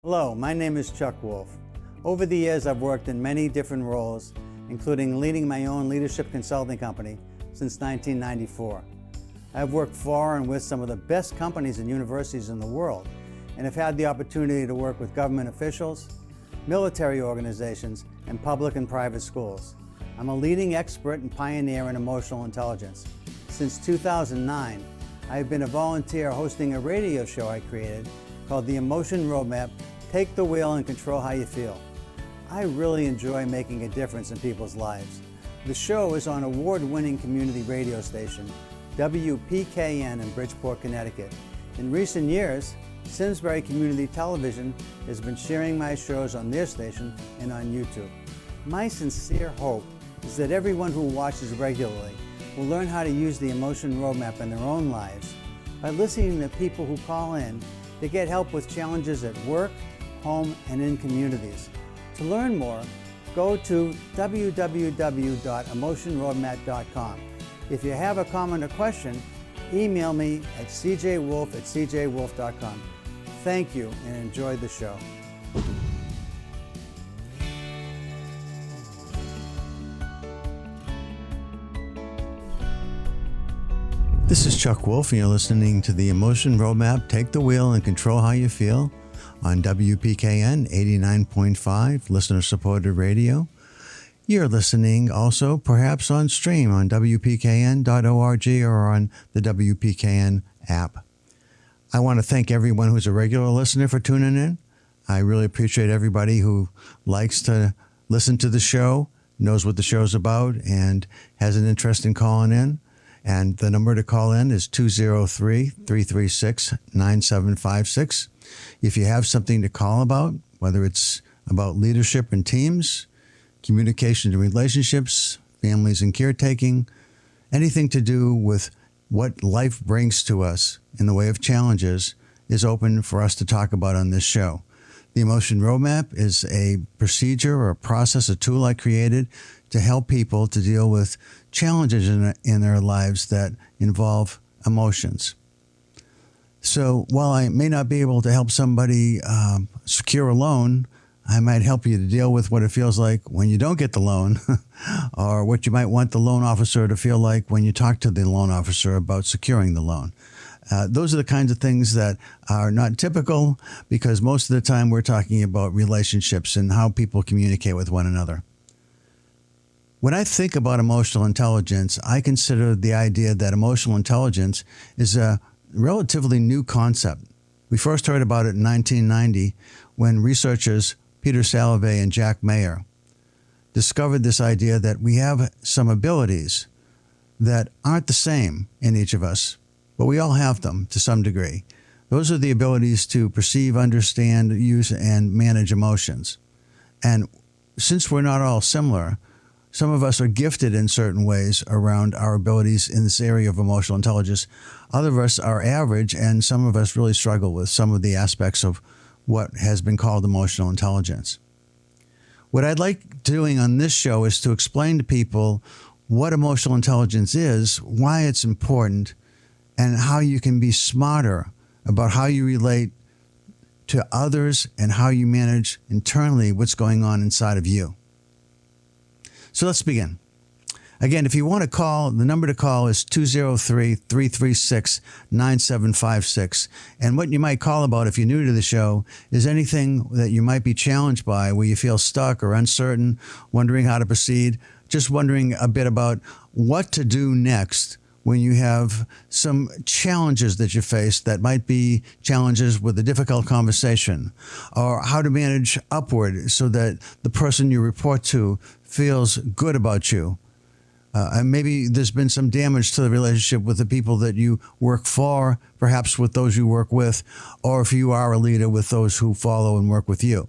Hello, my name is Chuck Wolf. Over the years, I've worked in many different roles, including leading my own leadership consulting company since 1994. I've worked for and with some of the best companies and universities in the world, and have had the opportunity to work with government officials, military organizations, and public and private schools. I'm a leading expert and pioneer in emotional intelligence. Since 2009, I've been a volunteer hosting a radio show I created called The Emotion Roadmap: Take the Wheel and Control How You Feel. I really enjoy making a difference in people's lives. The show is on award-winning community radio station, WPKN in Bridgeport, Connecticut. In recent years, Simsbury Community Television has been sharing my shows on their station and on YouTube. My sincere hope is that everyone who watches regularly will learn how to use the Emotion Roadmap in their own lives by listening to people who call in to get help with challenges at work, home, and in communities. To learn more, go to www.emotionroadmap.com. If you have a comment or question, email me at cjwolf@cjwolf.com. Thank you and enjoy the show. This is Chuck Wolf, and you're listening to the Emotion Roadmap: Take the Wheel and Control How You Feel on WPKN 89.5, listener-supported radio. You're listening also perhaps on stream on WPKN.org or on the WPKN app. I want to thank everyone who's a regular listener for tuning in. I really appreciate everybody who likes to listen to the show, knows what the show's about, and has an interest in calling in. And the number to call in is 203-336-9756. If you have something to call about, whether it's about leadership and teams, communication and relationships, families and caretaking, anything to do with what life brings to us in the way of challenges is open for us to talk about on this show. The Emotion Roadmap is a procedure or a process, a tool I created to help people to deal with challenges in their lives that involve emotions. So while I may not be able to help somebody secure a loan, I might help you to deal with what it feels like when you don't get the loan or what you might want the loan officer to feel like when you talk to the loan officer about securing the loan. Those are the kinds of things that are not typical because most of the time we're talking about relationships and how people communicate with one another. When I think about emotional intelligence, I consider the idea that emotional intelligence is a relatively new concept. We first heard about it in 1990 when researchers Peter Salovey and Jack Mayer discovered this idea that we have some abilities that aren't the same in each of us, but we all have them to some degree. Those are the abilities to perceive, understand, use, and manage emotions. And since we're not all similar, some of us are gifted in certain ways around our abilities in this area of emotional intelligence. Other of us are average, and some of us really struggle with some of the aspects of what has been called emotional intelligence. What I'd like doing on this show is to explain to people what emotional intelligence is, why it's important, and how you can be smarter about how you relate to others and how you manage internally what's going on inside of you. So let's begin. Again, if you want to call, the number to call is 203-336-9756. And what you might call about if you're new to the show is anything that you might be challenged by where you feel stuck or uncertain, wondering how to proceed, just wondering a bit about what to do next when you have some challenges that you face that might be challenges with a difficult conversation, or how to manage upward so that the person you report to feels good about you. And maybe there's been some damage to the relationship with the people that you work for, perhaps with those you work with, or if you are a leader, with those who follow and work with you.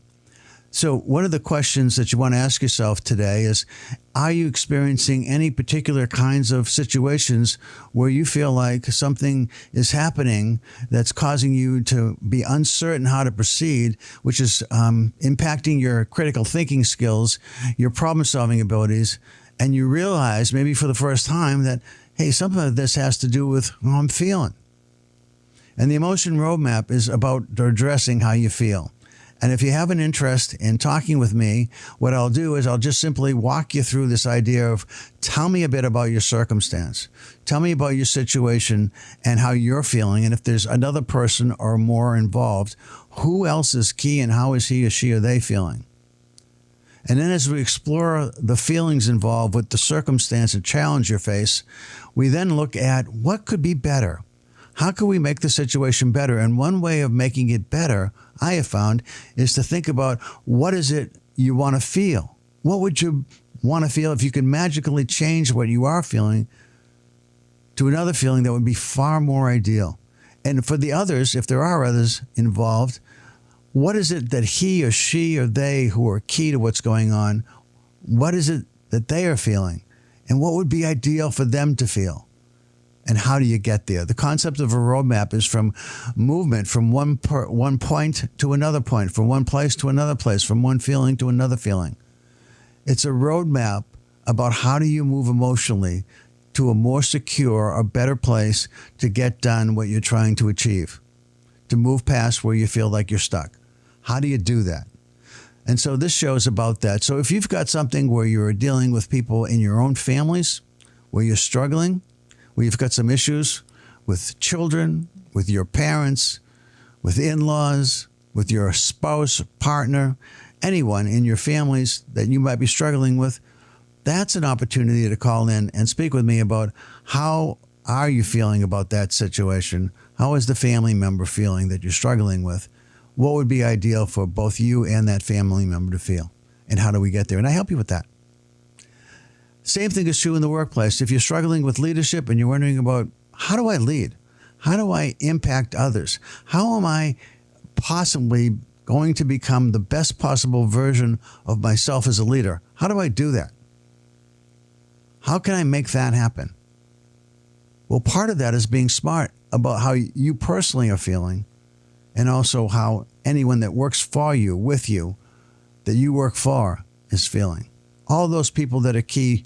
So one of the questions that you want to ask yourself today is, are you experiencing any particular kinds of situations where you feel like something is happening that's causing you to be uncertain how to proceed, which is impacting your critical thinking skills, your problem-solving abilities, and you realize maybe for the first time that, hey, some of this has to do with how I'm feeling. And the Emotion Roadmap is about addressing how you feel. And if you have an interest in talking with me, what I'll do is I'll just simply walk you through this idea of tell me a bit about your circumstance. Tell me about your situation and how you're feeling. And if there's another person or more involved, who else is key and how is he or she or they feeling? And then as we explore the feelings involved with the circumstance and challenge you face, we then look at what could be better. How can we make the situation better? And one way of making it better, I have found, is to think about what is it you want to feel? What would you want to feel if you could magically change what you are feeling to another feeling that would be far more ideal? And for the others, if there are others involved, what is it that he or she or they who are key to what's going on, what is it that they are feeling? And what would be ideal for them to feel? And how do you get there? The concept of a roadmap is from movement from one point to another point, from one place to another place, from one feeling to another feeling. It's a roadmap about how do you move emotionally to a more secure, a better place to get done what you're trying to achieve, to move past where you feel like you're stuck. How do you do that? And so this show is about that. So if you've got something where you're dealing with people in your own families, where you're struggling, where you've got some issues with children, with your parents, with in-laws, with your spouse, partner, anyone in your families that you might be struggling with, that's an opportunity to call in and speak with me about how are you feeling about that situation? How is the family member feeling that you're struggling with? What would be ideal for both you and that family member to feel? And how do we get there? And I help you with that. Same thing is true in the workplace. If you're struggling with leadership and you're wondering about how do I lead? How do I impact others? How am I possibly going to become the best possible version of myself as a leader? How do I do that? How can I make that happen? Well, part of that is being smart about how you personally are feeling and also how anyone that works for you, with you, that you work for is feeling. All those people that are key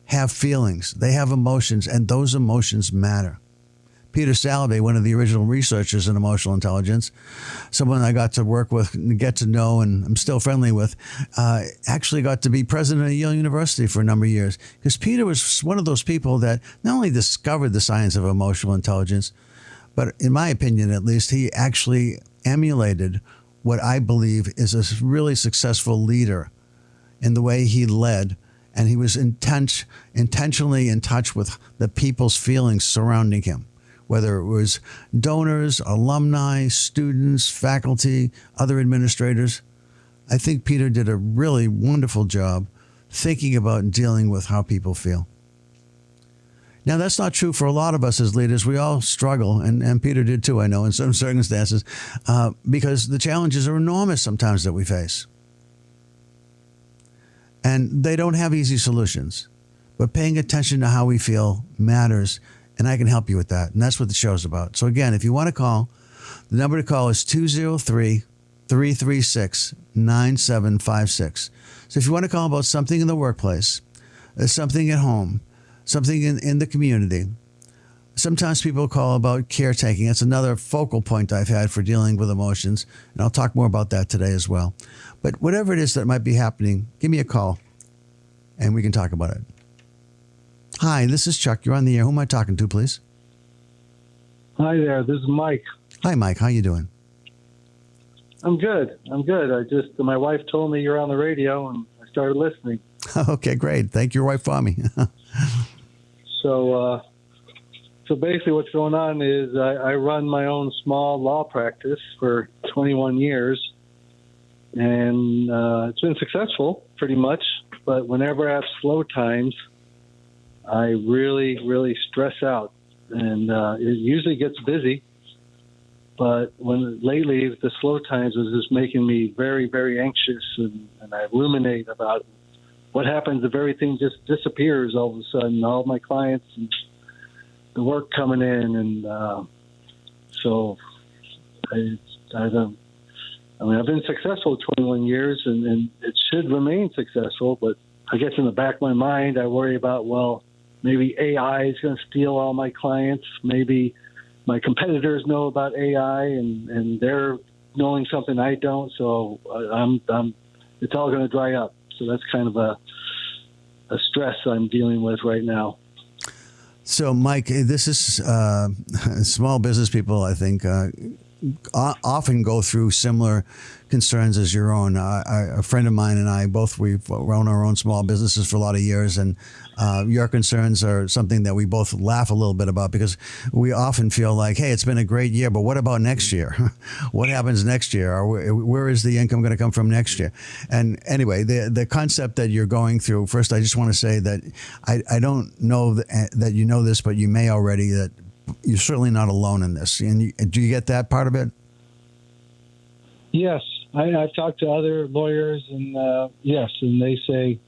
have feelings. They have emotions, and those emotions matter. Peter Salovey, one of the original researchers in emotional intelligence, someone I got to work with and get to know and I'm still friendly with, actually got to be president of Yale University for a number of years. Because Peter was one of those people that not only discovered the science of emotional intelligence, but in my opinion, at least, he actually emulated what I believe is a really successful leader in the way he led. And he was intentionally in touch with the people's feelings surrounding him, whether it was donors, alumni, students, faculty, other administrators. I think Peter did a really wonderful job thinking about and dealing with how people feel. Now, that's not true for a lot of us as leaders. We all struggle, and Peter did too, I know, in some circumstances, because the challenges are enormous sometimes that we face. And they don't have easy solutions. But paying attention to how we feel matters, and I can help you with that. And that's what the show's about. So again, if you want to call, the number to call is 203-336-9756. So if you want to call about something in the workplace, something at home, something in the community. Sometimes people call about caretaking. That's another focal point I've had for dealing with emotions. And I'll talk more about that today as well. But whatever it is that might be happening, give me a call and we can talk about it. Hi, this is Chuck. You're on the air. Who am I talking to, please? Hi there. This is Mike. Hi, Mike. How you doing? I'm good. My wife told me you're on the radio and I started listening. Okay, great. Thank your wife for me. So basically what's going on is I run my own small law practice for 21 years, and it's been successful pretty much. But whenever I have slow times, I really, really stress out, and it usually gets busy. But lately the slow times is just making me very, very anxious, and I ruminate about what happens if everything just disappears all of a sudden, all my clients and the work coming in. And so I've been successful 21 years and it should remain successful. But I guess in the back of my mind, I worry about, well, maybe AI is going to steal all my clients. Maybe my competitors know about AI and they're knowing something I don't. So it's all going to dry up. So that's kind of a stress I'm dealing with right now. So, Mike, this is small business people, I think, often go through similar concerns as your own. A friend of mine and I we've run our own small businesses for a lot of years, and your concerns are something that we both laugh a little bit about, because we often feel like, hey, it's been a great year, but what about next year? What happens next year? Or where is the income going to come from next year? And anyway, the concept that you're going through, first, I just want to say that I don't know that you know this, but you may already, that you're certainly not alone in this. And do you get that part of it? Yes. I've talked to other lawyers, and yes, and they say,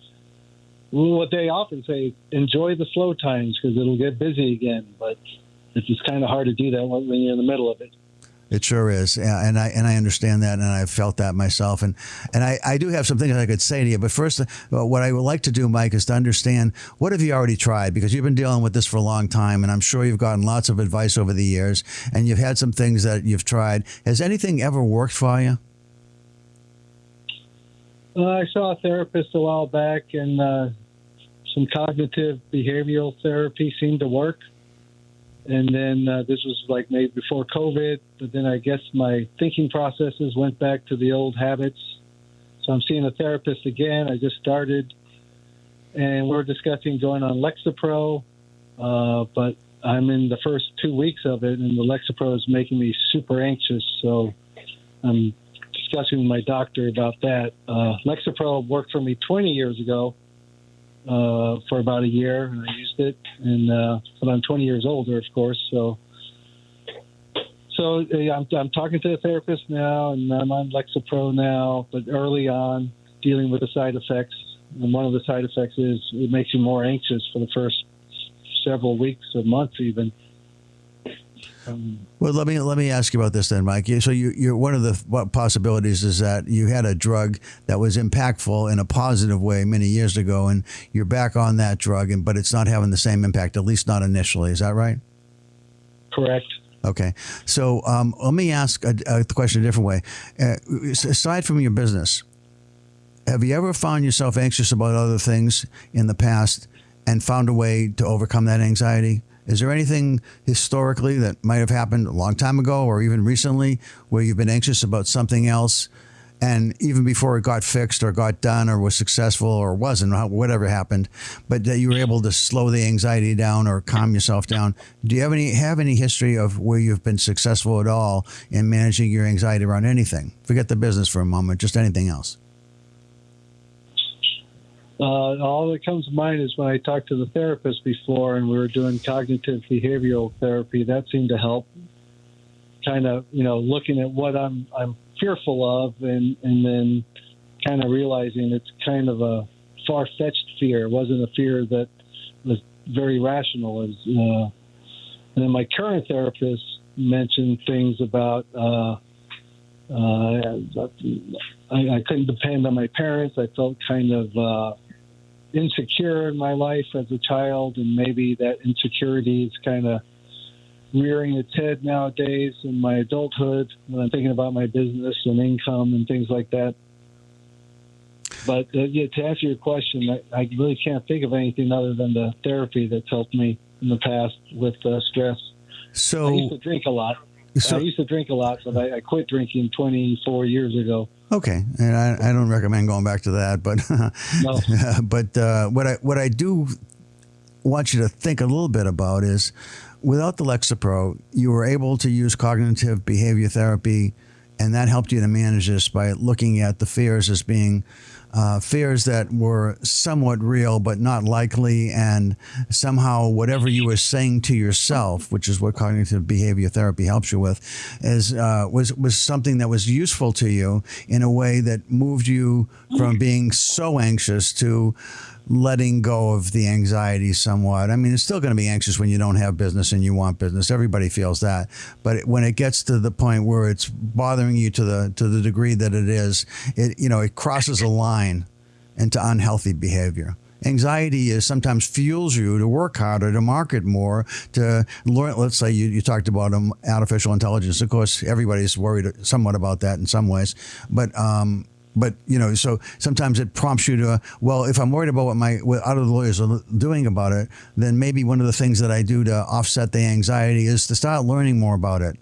well, what they often say, enjoy the slow times because it'll get busy again. But it's just kind of hard to do that when you're in the middle of it. It sure is, yeah, and I understand that, and I've felt that myself, and I do have some things I could say to you. But first, what I would like to do, Mike, is to understand, what have you already tried? Because you've been dealing with this for a long time, and I'm sure you've gotten lots of advice over the years, and you've had some things that you've tried. Has anything ever worked for you? I saw a therapist a while back, and some cognitive behavioral therapy seemed to work. And then this was like maybe before COVID, but then I guess my thinking processes went back to the old habits. So I'm seeing a therapist again. I just started, and we're discussing going on Lexapro, but I'm in the first 2 weeks of it, and the Lexapro is making me super anxious. So I'm discussing with my doctor about that. Lexapro worked for me 20 years ago. For about a year, and I used it, and but I'm 20 years older, of course. So I'm talking to a therapist now, and I'm on Lexapro now. But early on, dealing with the side effects, and one of the side effects is it makes you more anxious for the first several weeks or months, even. Well, let me ask you about this then, Mike. So you're one of the possibilities is that you had a drug that was impactful in a positive way many years ago, and you're back on that drug, but it's not having the same impact, at least not initially. Is that right? Correct. Okay. So let me ask the question a different way. Aside from your business, have you ever found yourself anxious about other things in the past and found a way to overcome that anxiety? Is there anything historically that might have happened a long time ago or even recently where you've been anxious about something else, and even before it got fixed or got done or was successful or wasn't, whatever happened, but that you were able to slow the anxiety down or calm yourself down? Do you have any history of where you've been successful at all in managing your anxiety around anything? Forget the business for a moment, just anything else. All that comes to mind is when I talked to the therapist before, and we were doing cognitive behavioral therapy. That seemed to help. Kind of, looking at what I'm fearful of, and then kind of realizing it's kind of a far-fetched fear. It wasn't a fear that was very rational. And then my current therapist mentioned things about I couldn't depend on my parents. I felt kind of insecure in my life as a child, and maybe that insecurity is kind of rearing its head nowadays in my adulthood when I'm thinking about my business and income and things like that. But to answer your question, I really can't think of anything other than the therapy that's helped me in the past with stress. So I used to drink a lot. But I quit drinking 24 years ago. Okay, and I don't recommend going back to that, but No. But what I do want you to think a little bit about is, without the Lexapro, you were able to use cognitive behavior therapy, and that helped you to manage this by looking at the fears as being fears that were somewhat real but not likely, and somehow whatever you were saying to yourself, which is what cognitive behavior therapy helps you with, was something that was useful to you in a way that moved you from being so anxious to letting go of the anxiety somewhat. I mean, it's still going to be anxious when you don't have business and you want business. Everybody feels that. But when it gets to the point where it's bothering you to the degree that it is, it crosses a line into unhealthy behavior. Anxiety is sometimes fuels you to work harder, to market more, to learn. Let's say you talked about artificial intelligence. Of course, everybody's worried somewhat about that in some ways, but so sometimes it prompts you to, well, if I'm worried about what other lawyers are doing about it, then maybe one of the things that I do to offset the anxiety is to start learning more about it.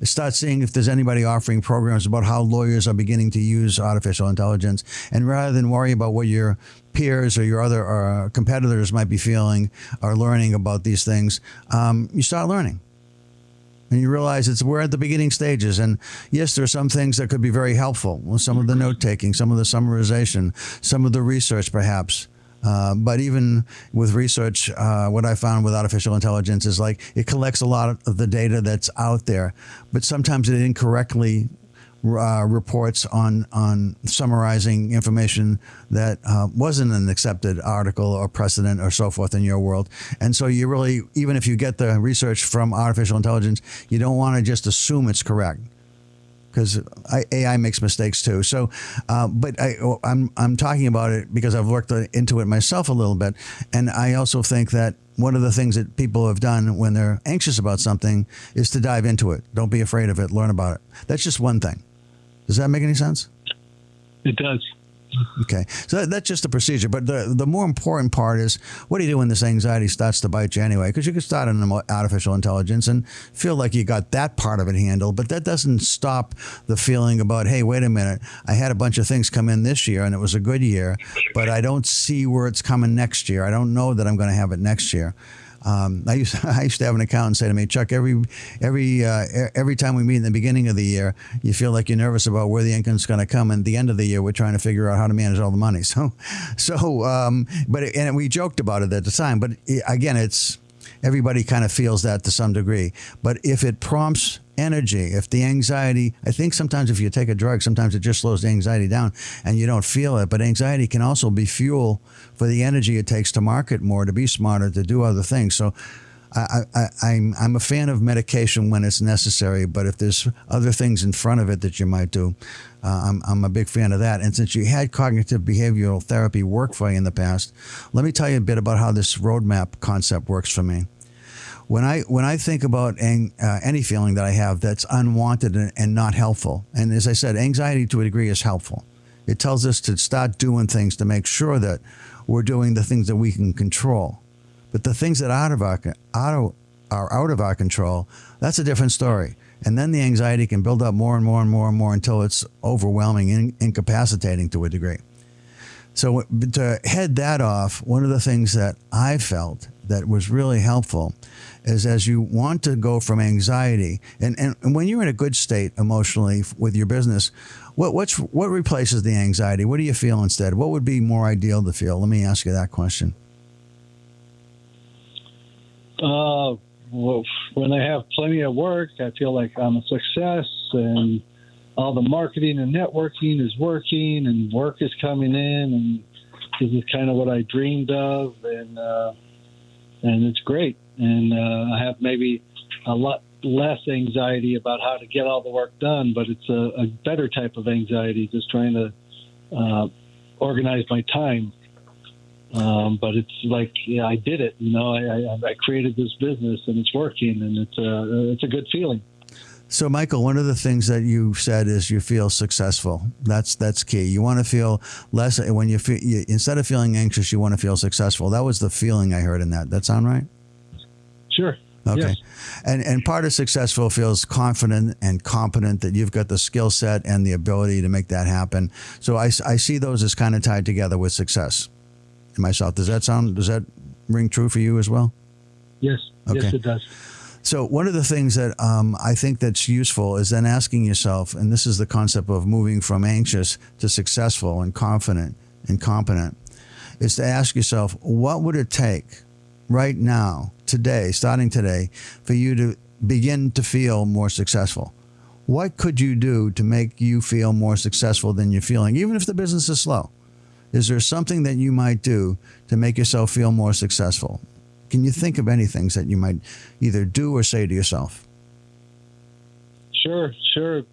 Start seeing if there's anybody offering programs about how lawyers are beginning to use artificial intelligence. And rather than worry about what your peers or your other competitors might be feeling or learning about these things, you start learning. And you realize we're at the beginning stages. And yes, there are some things that could be very helpful. Some of the note taking, some of the summarization, some of the research perhaps. But even with research, what I found with artificial intelligence is like it collects a lot of the data that's out there, but sometimes it incorrectly reports on summarizing information that wasn't an accepted article or precedent or so forth in your world. And so you really, even if you get the research from artificial intelligence, you don't want to just assume it's correct, because AI makes mistakes too. So, but I'm talking about it because I've looked into it myself a little bit, and I also think that one of the things that people have done when they're anxious about something is to dive into it. Don't be afraid of it. Learn about it. That's just one thing. Does that make any sense? It does. Okay, so that's just the procedure. But the more important part is, what do you do when this anxiety starts to bite you anyway? Because you could start on artificial intelligence and feel like you got that part of it handled, but that doesn't stop the feeling about, hey, wait a minute, I had a bunch of things come in this year and it was a good year, but I don't see where it's coming next year. I don't know that I'm going to have it next year. I used to have an accountant say to me, Chuck, every time we meet in the beginning of the year, you feel like you're nervous about where the income's going to come, and at the end of the year, we're trying to figure out how to manage all the money. And we joked about it at the time, but again, everybody kind of feels that to some degree. But if it prompts energy, if the anxiety, I think sometimes if you take a drug, sometimes it just slows the anxiety down and you don't feel it. But anxiety can also be fuel for the energy it takes to market more, to be smarter, to do other things. So I'm a fan of medication when it's necessary, but if there's other things in front of it that you might do, I'm a big fan of that. And since you had cognitive behavioral therapy work for you in the past, let me tell you a bit about how this roadmap concept works for me. When I think about any feeling that I have that's unwanted and not helpful, and as I said, anxiety to a degree is helpful. It tells us to start doing things to make sure that we're doing the things that we can control. But the things that are out of our control, that's a different story. And then the anxiety can build up more and more and more and more until it's overwhelming and incapacitating to a degree. So to head that off, one of the things that I felt that was really helpful is, as you want to go from anxiety, and when you're in a good state emotionally with your business, what replaces the anxiety? What do you feel instead? What would be more ideal to feel? Let me ask you that question. Well, when I have plenty of work, I feel like I'm a success, and all the marketing and networking is working, and work is coming in, and this is kind of what I dreamed of, and it's great. And I have maybe a lot less anxiety about how to get all the work done, but it's a better type of anxiety, just trying to organize my time. But it's like, yeah, I did it. I created this business and it's working, and it's a good feeling. So, Michael, one of the things that you said is you feel successful. That's key. You want to feel less when instead of feeling anxious, you want to feel successful. That was the feeling I heard in that. That sound right? Sure. Okay. Yes. And part of successful feels confident and competent, that you've got the skill set and the ability to make that happen. So I see those as kind of tied together with success in myself. Does that ring true for you as well? Yes. Okay. Yes, it does. So one of the things that I think that's useful is then asking yourself, and this is the concept of moving from anxious to successful and confident and competent, is to ask yourself, what would it take right now, today, starting today, for you to begin to feel more successful? What could you do to make you feel more successful than you're feeling, even if the business is slow? Is there something that you might do to make yourself feel more successful? Can you think of any things that you might either do or say to yourself? Sure.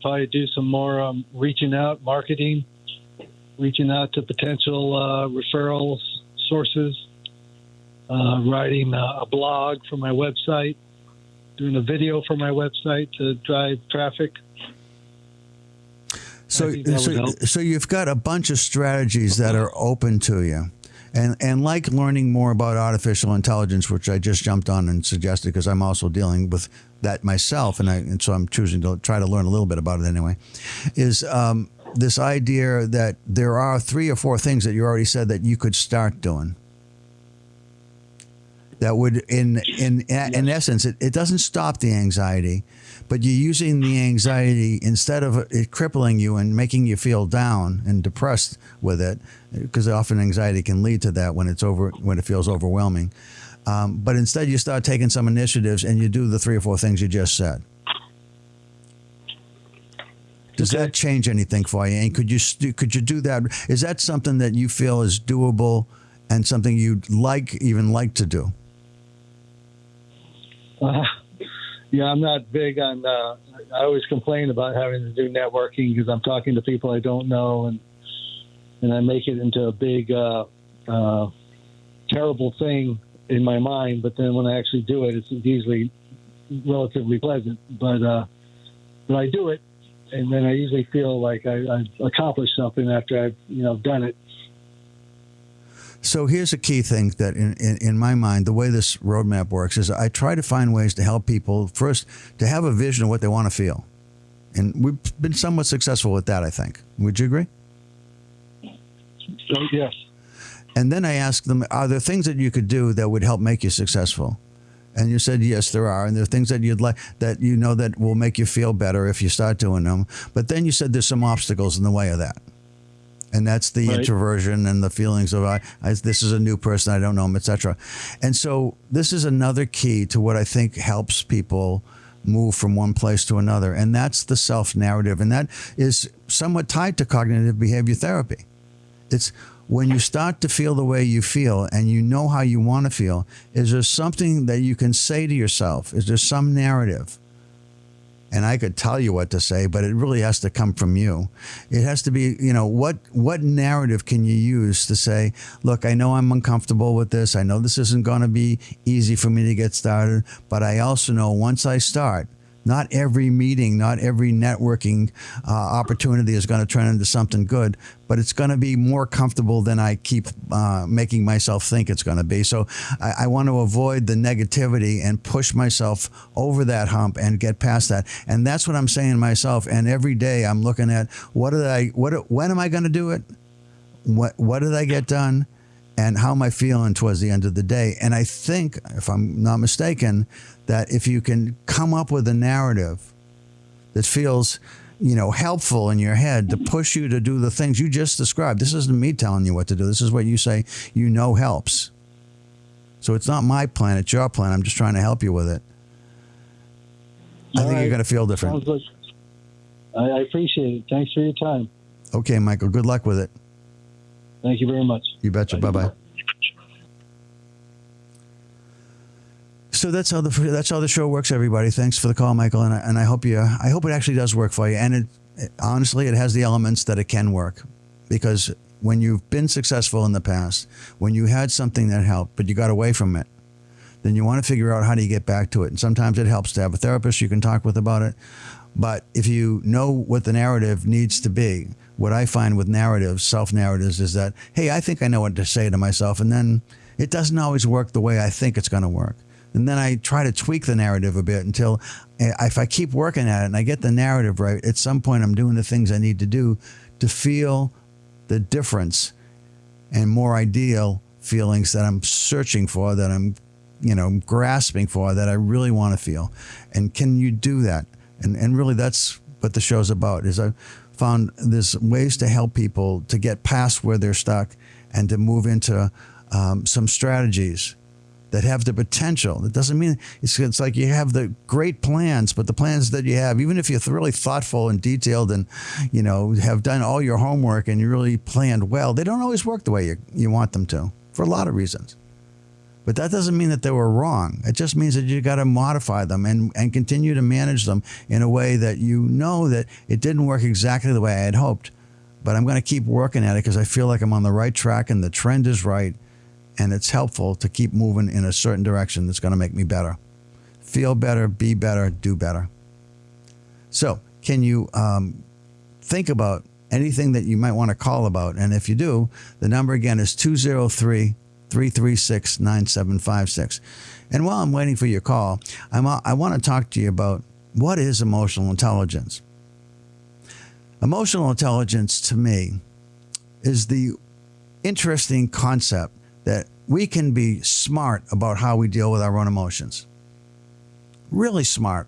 Probably do some more reaching out, marketing, reaching out to potential referrals, sources, writing a blog for my website, doing a video for my website to drive traffic. So you've got a bunch of strategies that are open to you. And like learning more about artificial intelligence, which I just jumped on and suggested because I'm also dealing with that myself, and so I'm choosing to try to learn a little bit about it anyway, is this idea that there are 3 or 4 things that you already said that you could start doing. That would, in essence, it doesn't stop the anxiety, but you're using the anxiety instead of it crippling you and making you feel down and depressed with it, because often anxiety can lead to that when it feels overwhelming. But instead, you start taking some initiatives and you do the 3 or 4 things you just said. Does that change anything for you? And could you do that? Is that something that you feel is doable and something you'd even like to do? Yeah, I'm not big on. I always complain about having to do networking because I'm talking to people I don't know, and I make it into a big, terrible thing in my mind. But then when I actually do it, it's usually relatively pleasant. But I do it, and then I usually feel like I've accomplished something after I've done it. So here's a key thing that in my mind, the way this roadmap works is I try to find ways to help people first to have a vision of what they want to feel. And we've been somewhat successful with that, I think. Would you agree? Yes. And then I ask them, are there things that you could do that would help make you successful? And you said, yes, there are. And there are things that you'd like that that will make you feel better if you start doing them. But then you said there's some obstacles in the way of that. And that's the introversion and the feelings of this is a new person, I don't know him, etc. And so this is another key to what I think helps people move from one place to another. And that's the self-narrative. And that is somewhat tied to cognitive behavior therapy. It's when you start to feel the way you feel and you know how you want to feel, is there something that you can say to yourself? Is there some narrative? And I could tell you what to say, but it really has to come from you. It has to be, what narrative can you use to say, look, I know I'm uncomfortable with this. I know this isn't going to be easy for me to get started, but I also know once I start, not every meeting, not every networking opportunity is going to turn into something good, but it's going to be more comfortable than I keep making myself think it's going to be. So I want to avoid the negativity and push myself over that hump and get past that. And that's what I'm saying to myself. And every day I'm looking at when am I going to do it? What did I get done? And how am I feeling towards the end of the day? And I think, if I'm not mistaken, that if you can come up with a narrative that feels, helpful in your head to push you to do the things you just described. This isn't me telling you what to do. This is what you say helps. So it's not my plan. It's your plan. I'm just trying to help you with it. I think you're going to feel different. Sounds good. I appreciate it. Thanks for your time. Okay, Michael. Good luck with it. Thank you very much. You betcha. Bye-bye. So that's how the show works, everybody. Thanks for the call, Michael, and I hope it actually does work for you. And honestly, it has the elements that it can work, because when you've been successful in the past, when you had something that helped, but you got away from it, then you want to figure out how do you get back to it. And sometimes it helps to have a therapist you can talk with about it. But if you know what the narrative needs to be, what I find with narratives, self-narratives, is that, hey, I think I know what to say to myself, and then it doesn't always work the way I think it's going to work. And then I try to tweak the narrative a bit until if I keep working at it and I get the narrative right, at some point I'm doing the things I need to do to feel the difference and more ideal feelings that I'm searching for, that I'm, grasping for, that I really want to feel. And can you do that? And really that's what the show's about, is I've found there's ways to help people to get past where they're stuck and to move into some strategies that have the potential. That doesn't mean it's like you have the great plans, but the plans that you have, even if you're really thoughtful and detailed and, have done all your homework and you really planned well, they don't always work the way you want them to, for a lot of reasons. But that doesn't mean that they were wrong. It just means that you got to modify them and continue to manage them in a way that that it didn't work exactly the way I had hoped. But I'm going to keep working at it because I feel like I'm on the right track and the trend is right. and it's helpful to keep moving in a certain direction that's going to make me better. Feel better, be better, do better. So can you think about anything that you might want to call about? And if you do, the number again is 203-336-9756. And while I'm waiting for your call, I want to talk to you about what is emotional intelligence. Emotional intelligence, to me, is the interesting concept that we can be smart about how we deal with our own emotions. Really smart.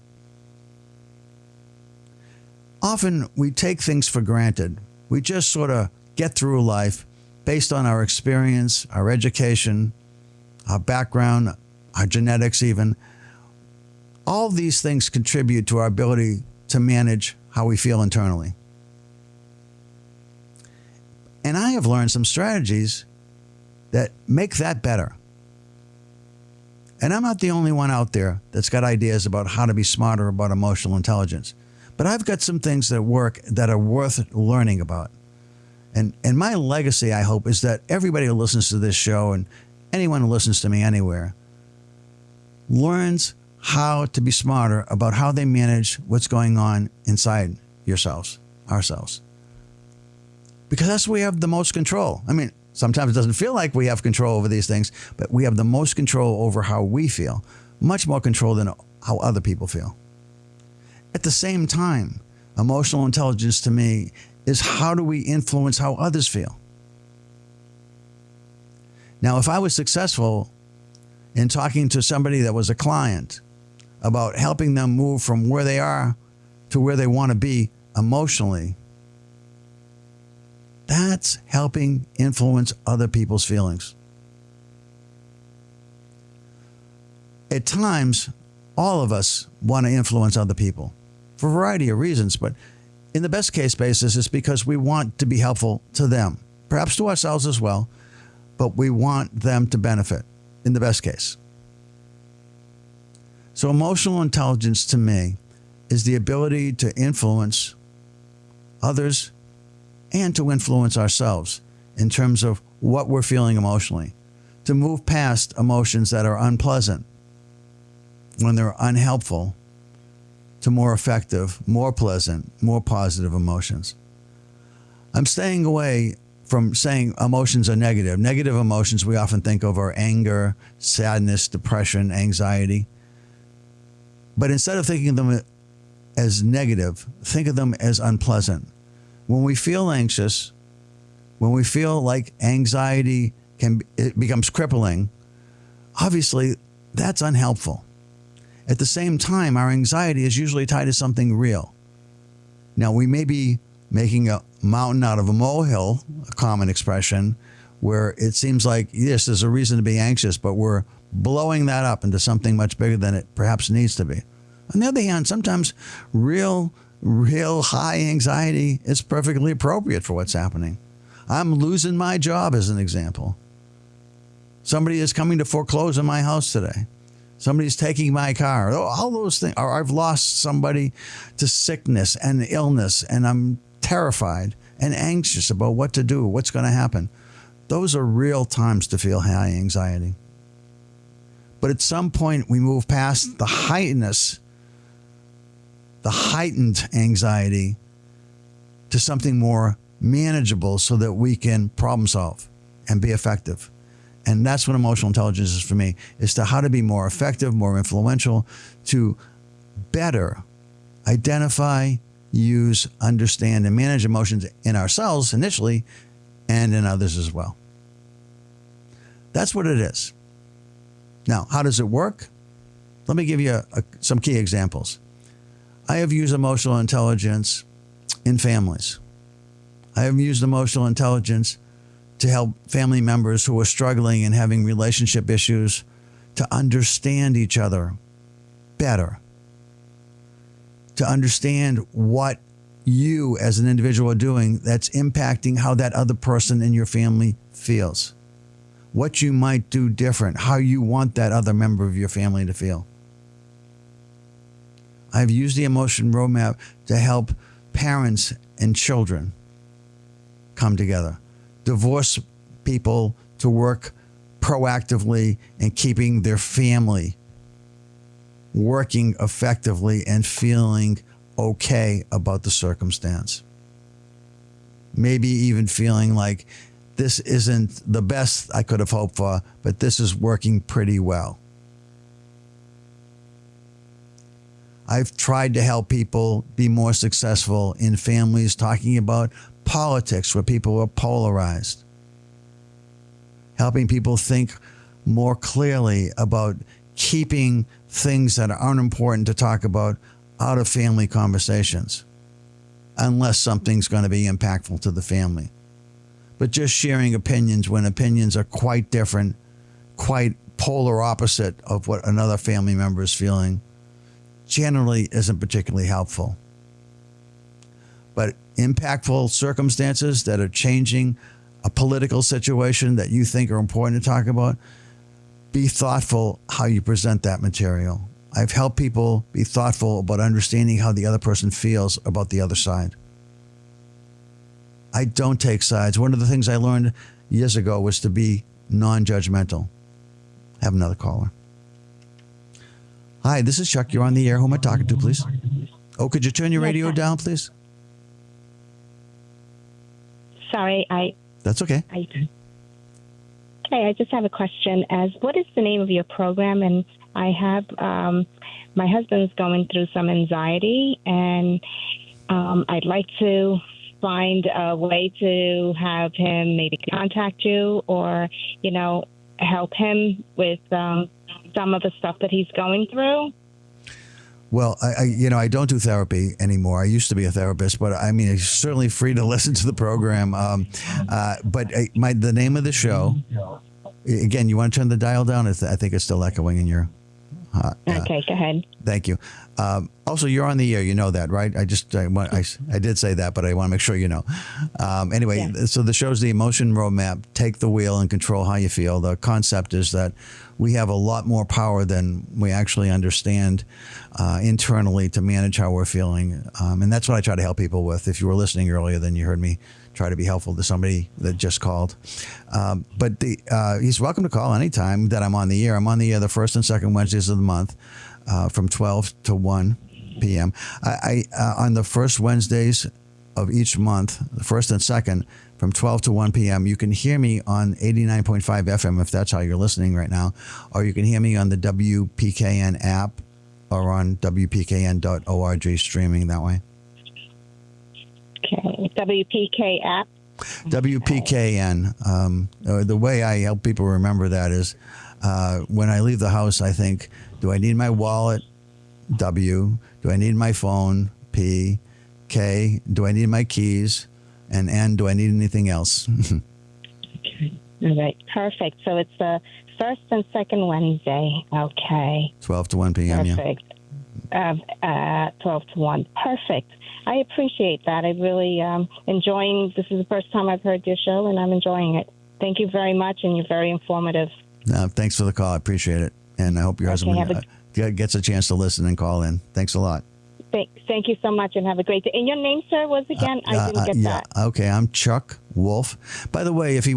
Often we take things for granted. We just sort of get through life based on our experience, our education, our background, our genetics even. All these things contribute to our ability to manage how we feel internally. And I have learned some strategies that make that better. And I'm not the only one out there that's got ideas about how to be smarter about emotional intelligence. But I've got some things that work that are worth learning about. And my legacy, I hope, is that everybody who listens to this show and anyone who listens to me anywhere learns how to be smarter about how they manage what's going on inside yourselves, ourselves. Because that's where we have the most control. I mean, sometimes it doesn't feel like we have control over these things, but we have the most control over how we feel, much more control than how other people feel. At the same time, emotional intelligence to me is how do we influence how others feel? Now, if I was successful in talking to somebody that was a client about helping them move from where they are to where they want to be emotionally, that's helping influence other people's feelings. At times, all of us want to influence other people for a variety of reasons, but in the best case basis, it's because we want to be helpful to them, perhaps to ourselves as well, but we want them to benefit in the best case. So emotional intelligence to me is the ability to influence others and to influence ourselves in terms of what we're feeling emotionally, to move past emotions that are unpleasant when they're unhelpful to more effective, more pleasant, more positive emotions. I'm staying away from saying emotions are negative. Negative emotions we often think of are anger, sadness, depression, anxiety. But instead of thinking of them as negative, think of them as unpleasant. When we feel anxious, when we feel like anxiety it becomes crippling, obviously that's unhelpful. At the same time, our anxiety is usually tied to something real. Now, we may be making a mountain out of a molehill, a common expression, where it seems like, yes, there's a reason to be anxious, but we're blowing that up into something much bigger than it perhaps needs to be. On the other hand, sometimes real high anxiety is perfectly appropriate for what's happening. I'm losing my job, as an example. Somebody is coming to foreclose on my house today. Somebody's taking my car. All those things. Or I've lost somebody to sickness and illness, and I'm terrified and anxious about what to do, what's going to happen. Those are real times to feel high anxiety. But at some point, we move past the heightened anxiety to something more manageable so that we can problem solve and be effective. And that's what emotional intelligence is for me, is to how to be more effective, more influential, to better identify, use, understand, and manage emotions in ourselves initially and in others as well. That's what it is. Now, how does it work? Let me give you some key examples. I have used emotional intelligence in families. I have used emotional intelligence to help family members who are struggling and having relationship issues to understand each other better, to understand what you as an individual are doing that's impacting how that other person in your family feels, what you might do different, how you want that other member of your family to feel. I've used the emotion roadmap to help parents and children come together, divorce people to work proactively and keeping their family working effectively and feeling okay about the circumstance. Maybe even feeling like this isn't the best I could have hoped for, but this is working pretty well. I've tried to help people be more successful in families talking about politics where people are polarized. Helping people think more clearly about keeping things that are unimportant to talk about out of family conversations, unless something's going to be impactful to the family. But just sharing opinions when opinions are quite different, quite polar opposite of what another family member is feeling, generally isn't particularly helpful. But impactful circumstances that are changing a political situation that you think are important to talk about, be thoughtful how you present that material. I've helped people be thoughtful about understanding how the other person feels about the other side. I don't take sides. One of the things I learned years ago was to be non-judgmental. Have another caller. Hi, this is Chuck. You're on the air. Who am I talking to, please? Oh, could you turn your radio down, please? Sorry, That's okay. Okay, I just have a question. What is the name of your program? And I have my husband's going through some anxiety, and I'd like to find a way to have him maybe contact you, or help him with some of the stuff that he's going through. Well, I don't do therapy anymore. I used to be a therapist, but I mean, it's certainly free to listen to the program. But the name of the show, again, you want to turn the dial down? I think it's still echoing in your. Okay, go ahead. Thank you. Also, you're on the air. You know that, right? I did say that, but I want to make sure you know. Anyway, So the show's the Emotion Roadmap. Take the wheel and control how you feel. The concept is that we have a lot more power than we actually understand internally to manage how we're feeling. And that's what I try to help people with. If you were listening earlier, then you heard me try to be helpful to somebody that just called. But he's welcome to call anytime that I'm on the air. I'm on the air the first and second Wednesdays of the month from 12 to 1 p.m. On the first Wednesdays of each month, the first and second, from 12 to 1 p.m., you can hear me on 89.5 FM if that's how you're listening right now, or you can hear me on the WPKN app or on WPKN.org streaming that way. Okay, WPK app. WPKN. The way I help people remember that is when I leave the house, I think, do I need my wallet? W. Do I need my phone? P. K. Do I need my keys? And N. Do I need anything else? Okay. All right. Perfect. So it's the first and second Wednesday. Okay. 12 to 1 p.m. Perfect. 12 to 1. Perfect. I appreciate that. I really enjoying. This is the first time I've heard your show, and I'm enjoying it. Thank you very much, and you're very informative. Thanks for the call. I appreciate it. And I hope your husband gets a chance to listen and call in. Thanks a lot. Thank you so much, and have a great day. And your name, sir, was again? I didn't get that. Okay, I'm Chuck Wolf. By the way, if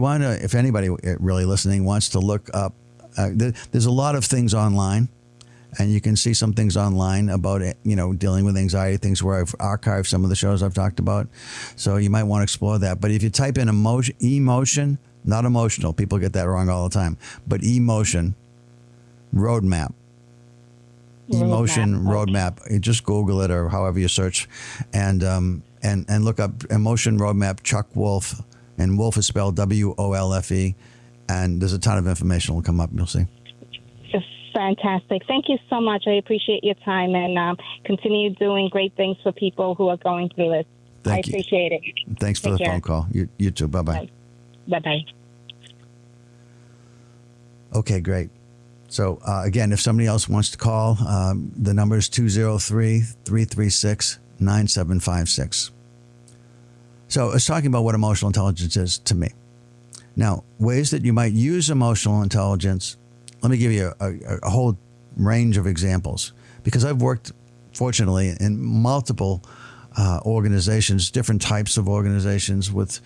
anybody really listening wants to look up, there's a lot of things online, and you can see some things online about dealing with anxiety, things where I've archived some of the shows I've talked about. So you might want to explore that. But if you type in emotion, not emotional, people get that wrong all the time, but emotion roadmap. Emotion roadmap. You just Google it or however you search, and look up Emotion Roadmap Chuck Wolf, and Wolf is spelled WOLFE, and there's a ton of information will come up. You'll see. Fantastic. Thank you so much. I appreciate your time, and continue doing great things for people who are going through this. I appreciate it. Thanks for the phone call. You too. Bye-bye. Bye-bye. Okay, great. So, again, if somebody else wants to call, the number is 203-336-9756. So it's talking about what emotional intelligence is to me. Now, ways that you might use emotional intelligence, let me give you a whole range of examples, because I've worked, fortunately, in multiple organizations, different types of organizations with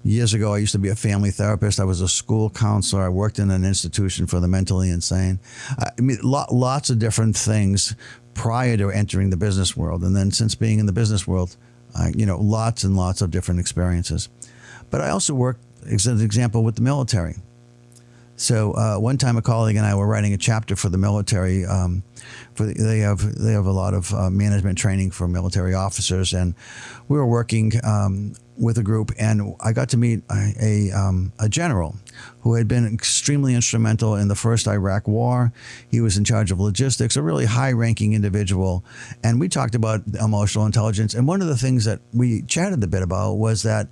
Years ago, I used to be a family therapist. I was a school counselor. I worked in an institution for the mentally insane. I mean, lots of different things prior to entering the business world. And then since being in the business world, lots and lots of different experiences. But I also worked, as an example, with the military. So one time a colleague and I were writing a chapter for the military. They have a lot of management training for military officers, and we were working with a group, and I got to meet a general who had been extremely instrumental in the first Iraq war. He was in charge of logistics, a really high-ranking individual, and we talked about emotional intelligence. And one of the things that we chatted a bit about was that,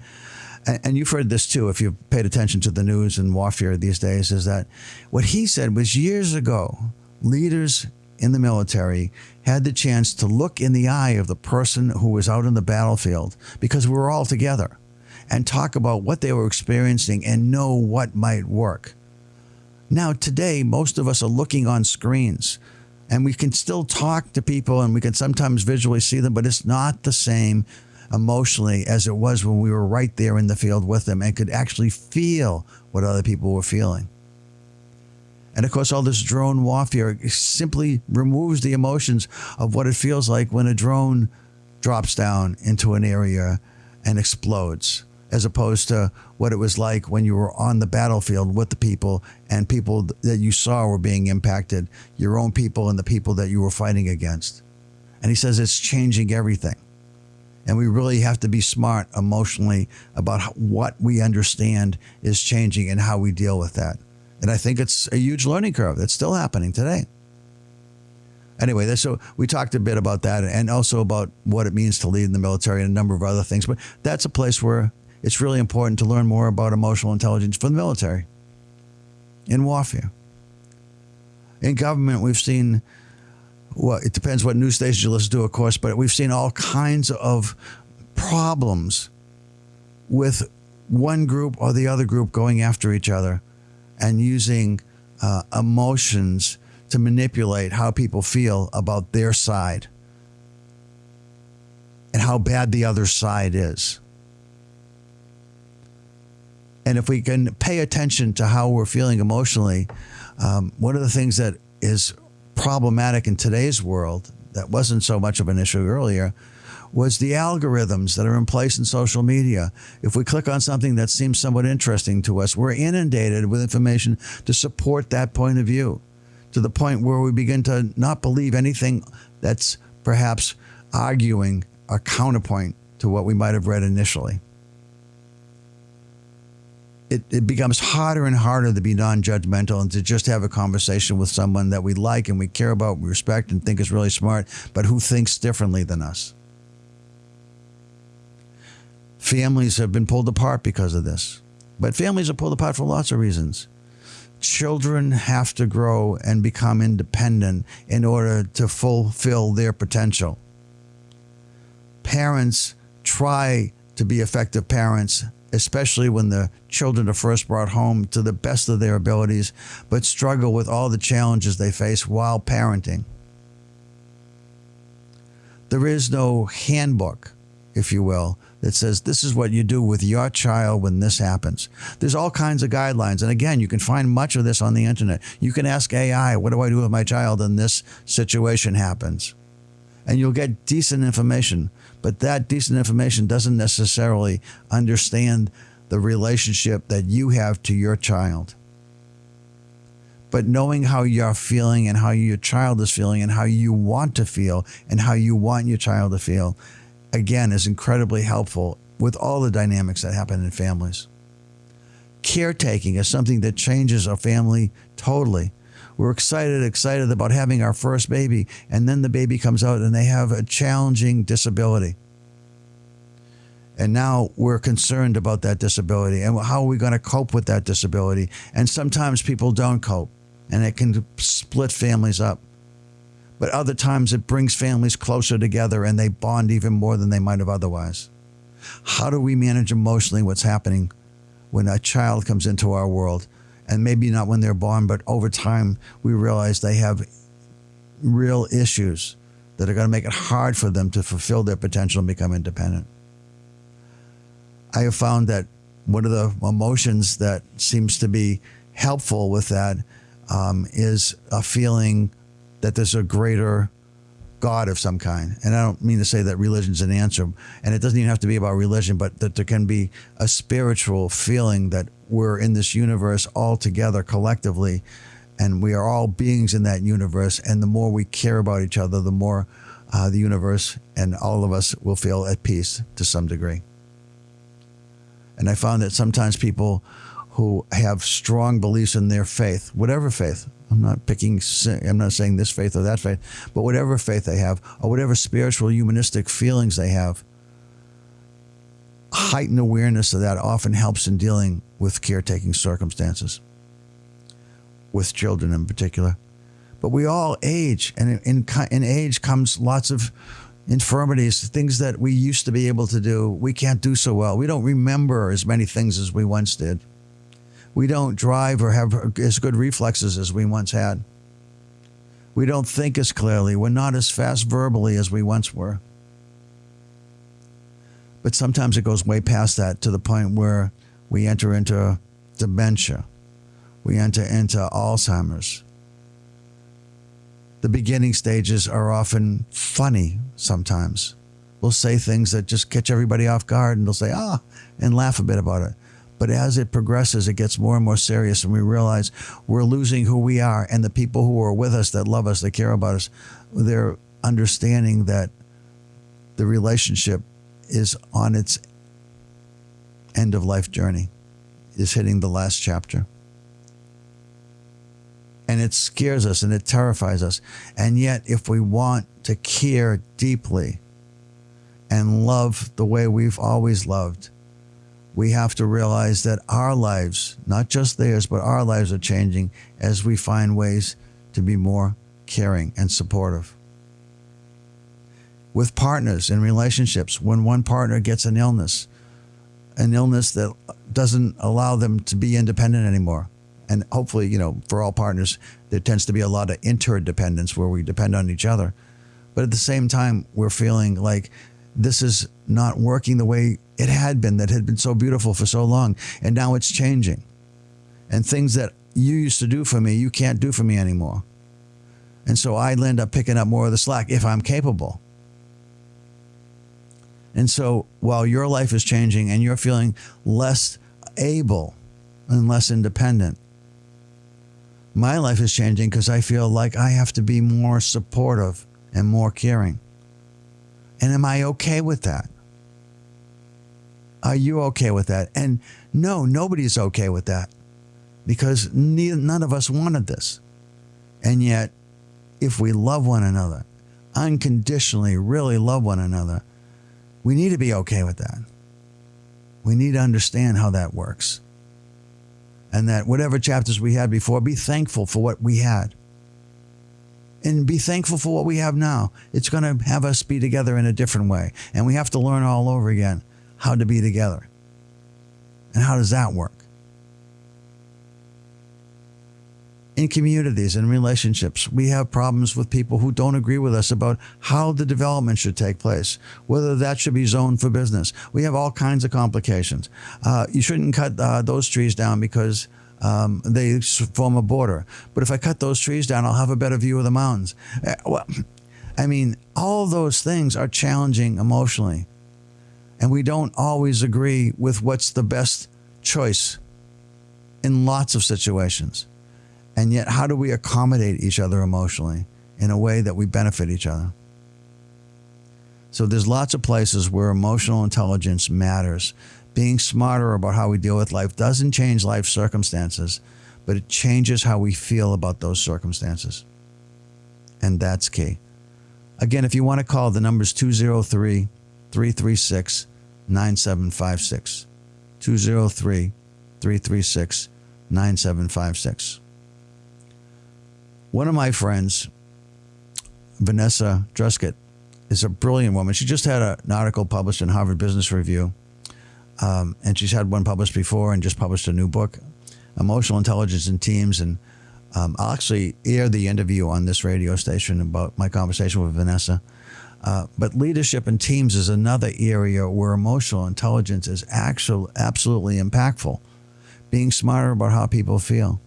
and you've heard this too if you've paid attention to the news and warfare these days, is that what he said was years ago, leaders in the military had the chance to look in the eye of the person who was out on the battlefield, because we were all together, and talk about what they were experiencing and know what might work. Now, today, most of us are looking on screens, and we can still talk to people and we can sometimes visually see them, but it's not the same emotionally as it was when we were right there in the field with them and could actually feel what other people were feeling. And of course, all this drone warfare simply removes the emotions of what it feels like when a drone drops down into an area and explodes, as opposed to what it was like when you were on the battlefield with the people and people that you saw were being impacted, your own people and the people that you were fighting against. And he says it's changing everything. And we really have to be smart emotionally about what we understand is changing and how we deal with that. And I think it's a huge learning curve that's still happening today. Anyway, so we talked a bit about that, and also about what it means to lead in the military and a number of other things. But that's a place where it's really important to learn more about emotional intelligence for the military, in warfare. In government, we've seen, well, it depends what news station you listen to, of course, but we've seen all kinds of problems with one group or the other group going after each other and using emotions to manipulate how people feel about their side and how bad the other side is. And if we can pay attention to how we're feeling emotionally, one of the things that is problematic in today's world that wasn't so much of an issue earlier was the algorithms that are in place in social media. If we click on something that seems somewhat interesting to us, we're inundated with information to support that point of view, to the point where we begin to not believe anything that's perhaps arguing a counterpoint to what we might have read initially. It becomes harder and harder to be non-judgmental and to just have a conversation with someone that we like and we care about, we respect and think is really smart, but who thinks differently than us. Families have been pulled apart because of this. But families are pulled apart for lots of reasons. Children have to grow and become independent in order to fulfill their potential. Parents try to be effective parents, especially when the children are first brought home, to the best of their abilities, but struggle with all the challenges they face while parenting. There is no handbook, if you will, that says this is what you do with your child when this happens. There's all kinds of guidelines. And again, you can find much of this on the internet. You can ask AI, what do I do with my child when this situation happens? And you'll get decent information. But that decent information doesn't necessarily understand the relationship that you have to your child. But knowing how you're feeling and how your child is feeling and how you want to feel and how you want your child to feel, again, is incredibly helpful with all the dynamics that happen in families. Caretaking is something that changes a family totally. We're excited about having our first baby, and then the baby comes out and they have a challenging disability. And now we're concerned about that disability and how are we going to cope with that disability. And sometimes people don't cope, and it can split families up. But other times it brings families closer together and they bond even more than they might have otherwise. How do we manage emotionally what's happening when a child comes into our world? And maybe not when they're born, but over time we realize they have real issues that are going to make it hard for them to fulfill their potential and become independent. I have found that one of the emotions that seems to be helpful with that is a feeling that there's a greater God of some kind. And I don't mean to say that religion's an answer, and it doesn't even have to be about religion, but that there can be a spiritual feeling that we're in this universe all together collectively, and we are all beings in that universe. And the more we care about each other, the more the universe and all of us will feel at peace to some degree. And I found that sometimes people who have strong beliefs in their faith, whatever faith, I'm not saying this faith or that faith, but whatever faith they have, or whatever spiritual humanistic feelings they have, heightened awareness of that often helps in dealing with caretaking circumstances, with children in particular. But we all age, and in age comes lots of infirmities, things that we used to be able to do, we can't do so well. We don't remember as many things as we once did. We don't drive or have as good reflexes as we once had. We don't think as clearly. We're not as fast verbally as we once were. But sometimes it goes way past that to the point where we enter into dementia. We enter into Alzheimer's. The beginning stages are often funny sometimes. We'll say things that just catch everybody off guard, and they'll say, and laugh a bit about it. But as it progresses, it gets more and more serious, and we realize we're losing who we are, and the people who are with us, that love us, that care about us, they're understanding that the relationship is on its end of life journey, is hitting the last chapter. And it scares us and it terrifies us. And yet, if we want to care deeply and love the way we've always loved, we have to realize that our lives, not just theirs, but our lives are changing as we find ways to be more caring and supportive. With partners in relationships, when one partner gets an illness that doesn't allow them to be independent anymore, and hopefully, for all partners, there tends to be a lot of interdependence where we depend on each other. But at the same time, we're feeling like this is not working the way it had been, that had been so beautiful for so long. And now it's changing. And things that you used to do for me, you can't do for me anymore. And so I end up picking up more of the slack if I'm capable. And so while your life is changing and you're feeling less able and less independent, my life is changing because I feel like I have to be more supportive and more caring. And am I okay with that? Are you okay with that? And no, nobody's okay with that, because none of us wanted this. And yet, if we love one another, unconditionally really love one another, we need to be okay with that. We need to understand how that works. And that whatever chapters we had before, be thankful for what we had. And be thankful for what we have now. It's going to have us be together in a different way. And we have to learn all over again how to be together. And how does that work? In communities and relationships, we have problems with people who don't agree with us about how the development should take place, whether that should be zoned for business. We have all kinds of complications. You shouldn't cut those trees down because they form a border. But if I cut those trees down, I'll have a better view of the mountains. All of those things are challenging emotionally. And we don't always agree with what's the best choice in lots of situations. And yet, how do we accommodate each other emotionally in a way that we benefit each other? So there's lots of places where emotional intelligence matters. Being smarter about how we deal with life doesn't change life circumstances, but it changes how we feel about those circumstances. And that's key. Again, if you want to call, the number is 203-336-9756. 203-336-9756. One of my friends, Vanessa Drusket, is a brilliant woman. She just had an article published in Harvard Business Review, and she's had one published before and just published a new book, Emotional Intelligence in Teams. And I'll actually air the interview on this radio station about my conversation with Vanessa. But leadership in teams is another area where emotional intelligence is absolutely impactful. Being smarter about how people feel.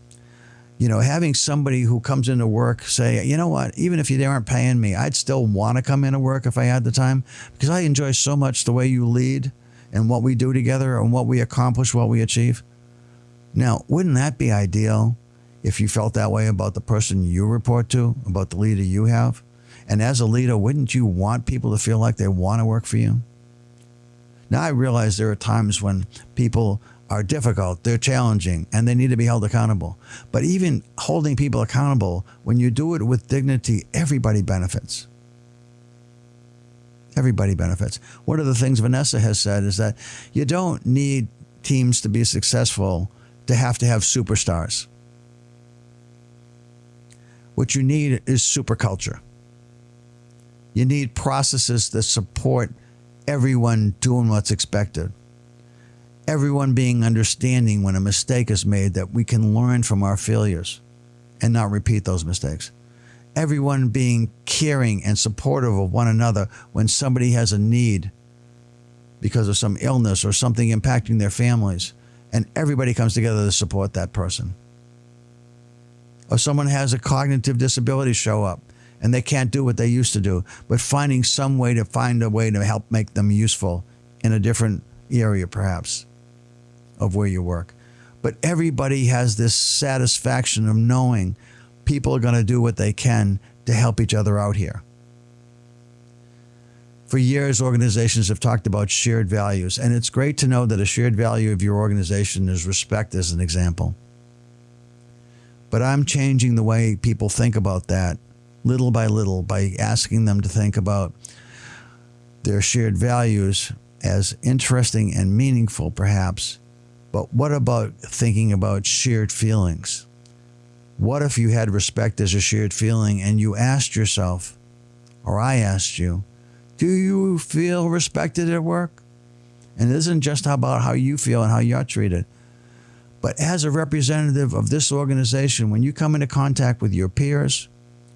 Having somebody who comes into work say, you know what, even if you aren't paying me, I'd still want to come into work if I had the time, because I enjoy so much the way you lead and what we do together and what we accomplish, what we achieve. Now, wouldn't that be ideal if you felt that way about the person you report to, about the leader you have? And as a leader, wouldn't you want people to feel like they want to work for you? Now, I realize there are times when people are difficult, they're challenging, and they need to be held accountable. But even holding people accountable, when you do it with dignity, everybody benefits. Everybody benefits. One of the things Vanessa has said is that you don't need teams to be successful to have superstars. What you need is superculture. You need processes that support everyone doing what's expected. Everyone being understanding when a mistake is made, that we can learn from our failures and not repeat those mistakes. Everyone being caring and supportive of one another when somebody has a need because of some illness or something impacting their families, and everybody comes together to support that person. Or someone has a cognitive disability show up and they can't do what they used to do, but finding some way to help make them useful in a different area perhaps of where you work. But everybody has this satisfaction of knowing people are going to do what they can to help each other out here. For years, organizations have talked about shared values, and it's great to know that a shared value of your organization is respect, as an example. But I'm changing the way people think about that little by little by asking them to think about their shared values as interesting and meaningful, perhaps. But what about thinking about shared feelings? What if you had respect as a shared feeling and you asked yourself, or I asked you, do you feel respected at work? And it isn't just about how you feel and how you're treated. But as a representative of this organization, when you come into contact with your peers,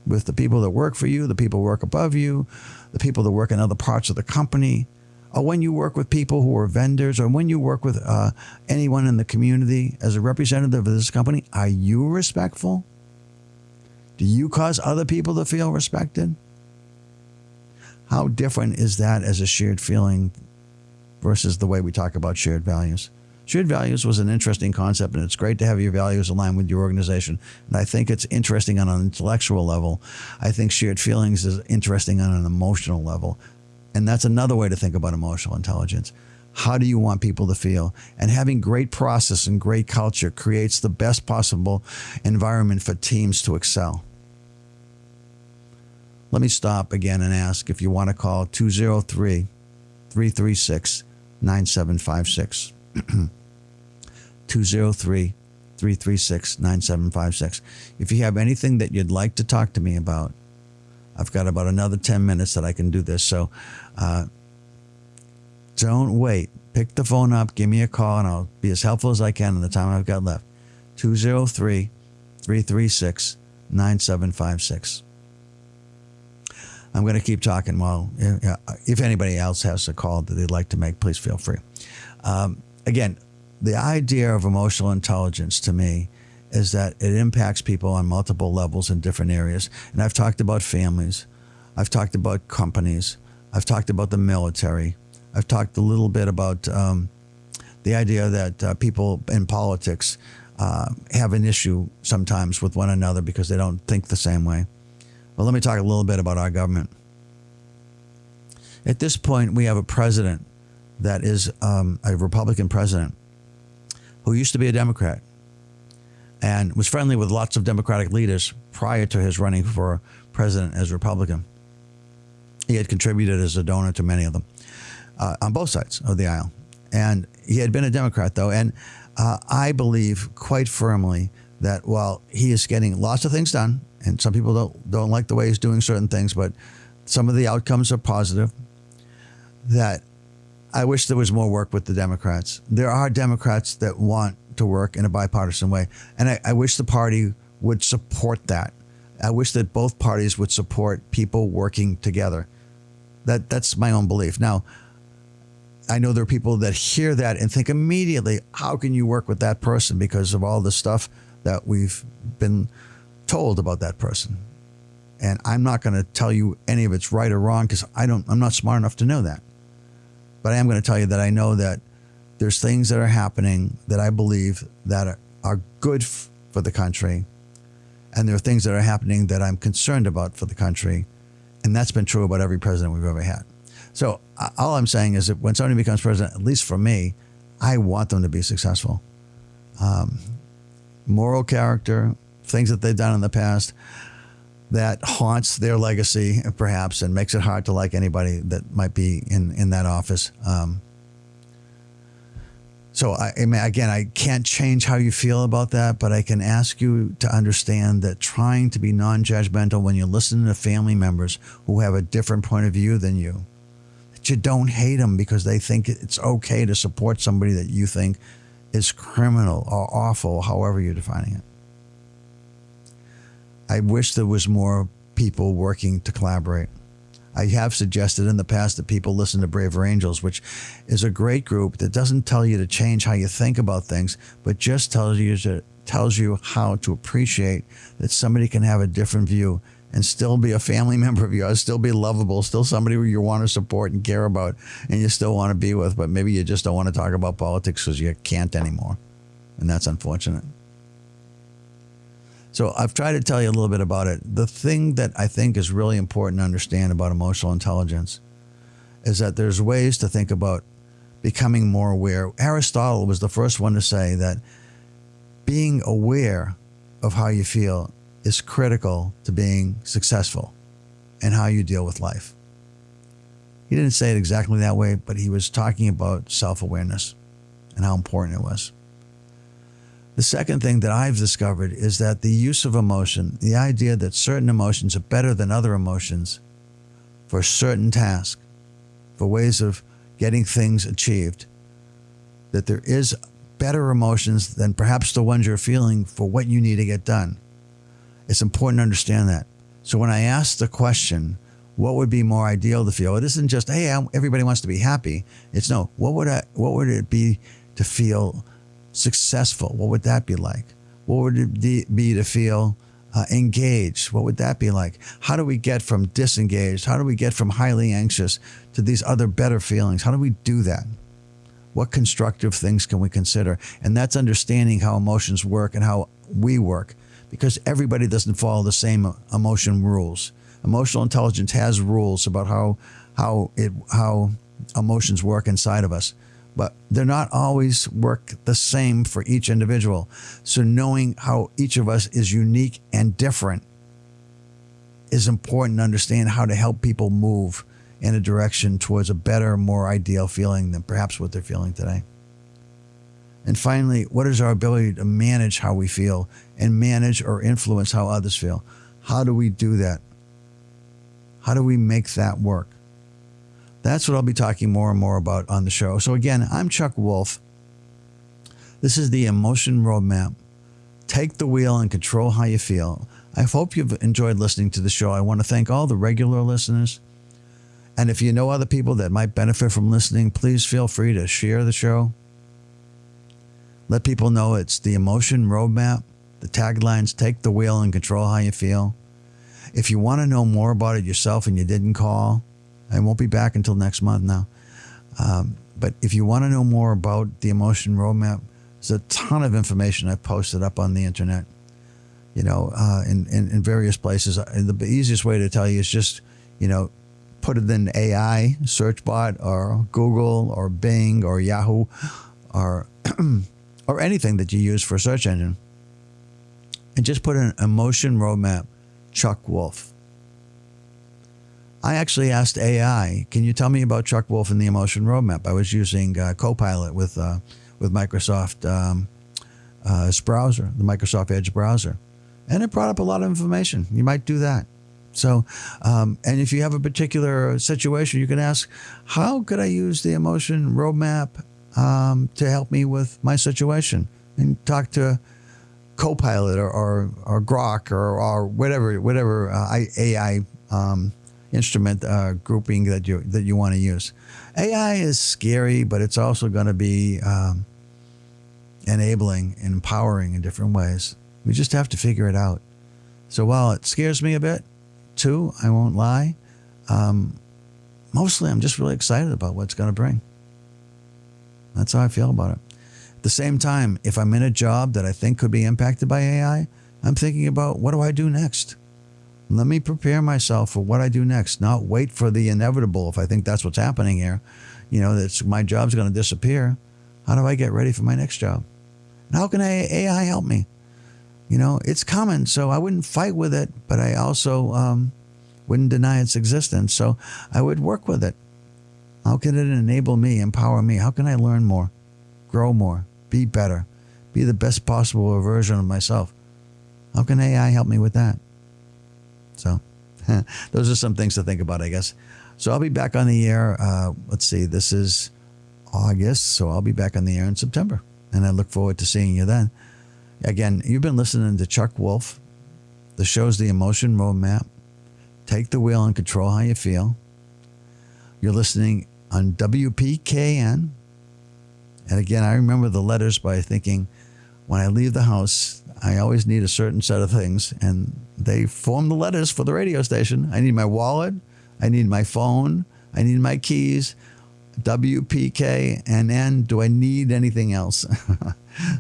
with the people that work for you, the people who work above you, the people that work in other parts of the company, or when you work with people who are vendors, or when you work with anyone in the community as a representative of this company, are you respectful? Do you cause other people to feel respected? How different is that as a shared feeling versus the way we talk about shared values? Shared values was an interesting concept, and it's great to have your values aligned with your organization. And I think it's interesting on an intellectual level. I think shared feelings is interesting on an emotional level. And that's another way to think about emotional intelligence. How do you want people to feel? And having great process and great culture creates the best possible environment for teams to excel. Let me stop again and ask if you want to call 203-336-9756. 203-336-9756. If you have anything that you'd like to talk to me about, I've got about another 10 minutes that I can do this. So don't wait. Pick the phone up, give me a call, and I'll be as helpful as I can in the time I've got left. 203-336-9756. I'm going to keep talking while, if anybody else has a call that they'd like to make, please feel free. Again, the idea of emotional intelligence to me is that it impacts people on multiple levels in different areas. And I've talked about families. I've talked about companies. I've talked about the military. I've talked a little bit about the idea that people in politics have an issue sometimes with one another because they don't think the same way. Well, let me talk a little bit about our government. At this point, we have a president that is a Republican president who used to be a Democrat and was friendly with lots of Democratic leaders prior to his running for president as Republican. He had contributed as a donor to many of them on both sides of the aisle. And he had been a Democrat, though. And I believe quite firmly that while he is getting lots of things done, and some people don't like the way he's doing certain things, but some of the outcomes are positive, that I wish there was more work with the Democrats. There are Democrats that want to work in a bipartisan way. And I wish the party would support that. I wish that both parties would support people working together. That's my own belief. Now, I know there are people that hear that and think immediately, how can you work with that person because of all the stuff that we've been told about that person? And I'm not going to tell you any of it's right or wrong because I'm not smart enough to know that. But I am going to tell you that I know that there's things that are happening that I believe that are good for the country. And there are things that are happening that I'm concerned about for the country. And that's been true about every president we've ever had. So all I'm saying is that when somebody becomes president, at least for me, I want them to be successful. Moral character, things that they've done in the past that haunts their legacy, perhaps, and makes it hard to like anybody that might be in that office. So I can't change how you feel about that, but I can ask you to understand that trying to be non-judgmental when you listen to family members who have a different point of view than you, that you don't hate them because they think it's okay to support somebody that you think is criminal or awful, however you're defining it. I wish there was more people working to collaborate. I have suggested in the past that people listen to Braver Angels, which is a great group that doesn't tell you to change how you think about things, but just tells you how to appreciate that somebody can have a different view and still be a family member of yours, still be lovable, still somebody who you want to support and care about, and you still want to be with, but maybe you just don't want to talk about politics because you can't anymore. And that's unfortunate. So I've tried to tell you a little bit about it. The thing that I think is really important to understand about emotional intelligence is that there's ways to think about becoming more aware. Aristotle was the first one to say that being aware of how you feel is critical to being successful and how you deal with life. He didn't say it exactly that way, but he was talking about self-awareness and how important it was. The second thing that I've discovered is that the use of emotion, the idea that certain emotions are better than other emotions for certain tasks, for ways of getting things achieved, that there is better emotions than perhaps the ones you're feeling for what you need to get done. It's important to understand that. So when I ask the question, what would be more ideal to feel? It isn't just, hey, everybody wants to be happy. It's no, what would it be to feel successful? What would that be like? What would it be to feel engaged? What would that be like? How do we get from disengaged? How do we get from highly anxious to these other better feelings? How do we do that? What constructive things can we consider? And that's understanding how emotions work and how we work, because everybody doesn't follow the same emotion rules. Emotional intelligence has rules about how emotions work inside of us, but they're not always work the same for each individual. So knowing how each of us is unique and different is important to understand how to help people move in a direction towards a better, more ideal feeling than perhaps what they're feeling today. And finally, what is our ability to manage how we feel and manage or influence how others feel? How do we do that? How do we make that work? That's what I'll be talking more and more about on the show. So again, I'm Chuck Wolf. This is the Emotion Roadmap. Take the wheel and control how you feel. I hope you've enjoyed listening to the show. I want to thank all the regular listeners. And if you know other people that might benefit from listening, please feel free to share the show. Let people know it's the Emotion Roadmap. The tagline's take the wheel and control how you feel. If you want to know more about it yourself and you didn't call, I won't be back until next month now. But if you want to know more about the Emotion Roadmap, there's a ton of information I've posted up on the internet, in various places. The easiest way to tell you is just, put it in AI search bot or Google or Bing or Yahoo or or anything that you use for a search engine, and just put in Emotion Roadmap Chuck Wolf. I actually asked AI, can you tell me about Chuck Wolf and the Emotion Roadmap? I was using Copilot with Microsoft browser, the Microsoft Edge browser. And it brought up a lot of information. You might do that. So, and if you have a particular situation, you can ask, how could I use the Emotion Roadmap to help me with my situation? And talk to Copilot or Grok or whatever AI instrument grouping that you want to use. AI is scary, but it's also going to be enabling and empowering in different ways. We just have to figure it out. So while it scares me a bit, too, I won't lie, mostly I'm just really excited about what it's going to bring. That's how I feel about it. At the same time, if I'm in a job that I think could be impacted by AI, I'm thinking about, what do I do next? Let me prepare myself for what I do next, not wait for the inevitable. If I think that's what's happening here, that my job's going to disappear. How do I get ready for my next job? And how can AI help me? It's coming, so I wouldn't fight with it, but I also wouldn't deny its existence. So I would work with it. How can it enable me, empower me? How can I learn more, grow more, be better, be the best possible version of myself? How can AI help me with that? So those are some things to think about, I guess. So I'll be back on the air. Let's see, this is August, so I'll be back on the air in September. And I look forward to seeing you then. Again, you've been listening to Chuck Wolf. The show's The Emotion Roadmap. Take the wheel and control how you feel. You're listening on WPKN. And again, I remember the letters by thinking, when I leave the house, I always need a certain set of things, and they form the letters for the radio station. I need my wallet, I need my phone, I need my keys, WPKNN. Do I need anything else?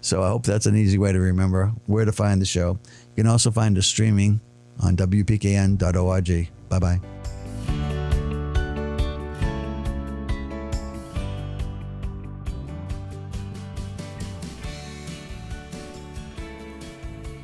So I hope that's an easy way to remember where to find the show. You can also find us streaming on WPKN.org. Bye-bye.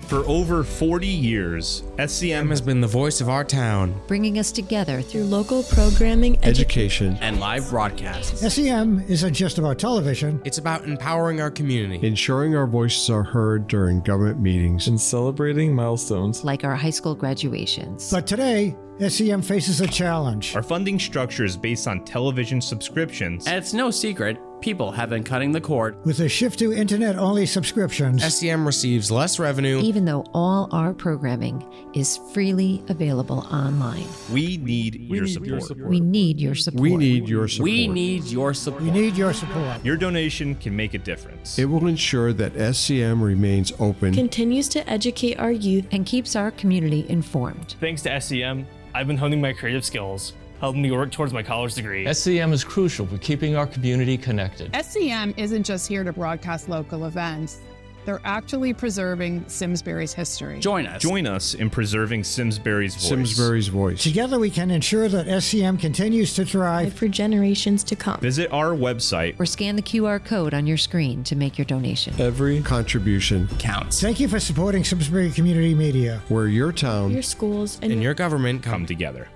For over 40 years, SCM has been the voice of our town, bringing us together through local programming, education, and live broadcasts. SCM isn't just about television. It's about empowering our community, ensuring our voices are heard during government meetings, and celebrating milestones like our high school graduations. But today, SCM faces a challenge. Our funding structure is based on television subscriptions. And it's no secret, people have been cutting the cord. With a shift to internet-only subscriptions, SCM receives less revenue, even though all our programming is freely available online. We need your support. We need your support. We need your support. We need your support. We need your support. Your donation can make a difference. It will ensure that SCM remains open, continues to educate our youth, and keeps our community informed. Thanks to SCM, I've been honing my creative skills, helping me work towards my college degree. SCM is crucial for keeping our community connected. SCM isn't just here to broadcast local events. They're actually preserving Simsbury's history. Join us. Join us in preserving Simsbury's voice. Simsbury's voice. Together we can ensure that SCM continues to thrive for generations to come. Visit our website or scan the QR code on your screen to make your donation. Every contribution counts. Thank you for supporting Simsbury Community Media, where your town, your schools, and your government come together.